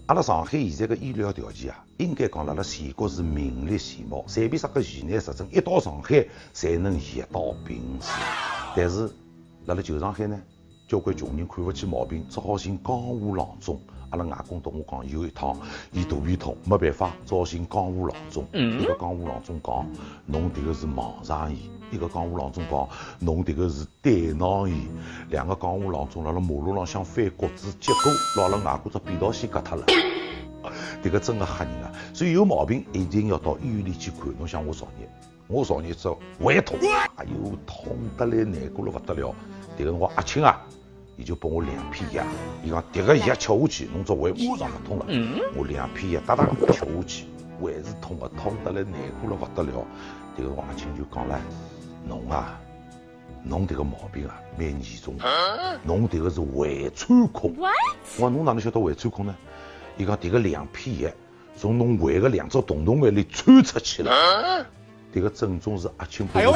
阿拉上海现在个医疗条件啊，应该讲辣辣全国是名列前茅，随便啥个疑难实症一到上海，侪能药到病除。但是辣辣旧上海呢，交关穷人看不起毛病，只好寻江湖郎中。阿拉外公同我讲，有一趟伊肚皮痛，没办法，只好寻江湖郎中。一个江湖郎中讲，侬迭个是盲肠炎；一个江湖郎中讲，侬迭个是胆囊炎。两个江湖郎中辣辣马路浪向翻锅子，结果拿了外公只扁桃腺割脱了。迭个真个吓人啊！所以有毛病一定要到医院里去看。侬像我昨日只胃痛，哎呦，痛得来难过了不得了。迭个辰光阿青啊，伊就拨我2片药，伊讲迭个药吃下去，侬只胃马上不痛了。我2片药哒哒吃下去，还是痛啊，痛得来难过了不得了。迭个辰光阿青就讲了，侬迭个毛病啊蛮严重，侬迭个是胃穿孔。我讲侬哪能晓得胃穿孔呢？伊讲迭个2片药从侬胃个2只洞洞眼里穿出去了。迭个正中是阿青拨我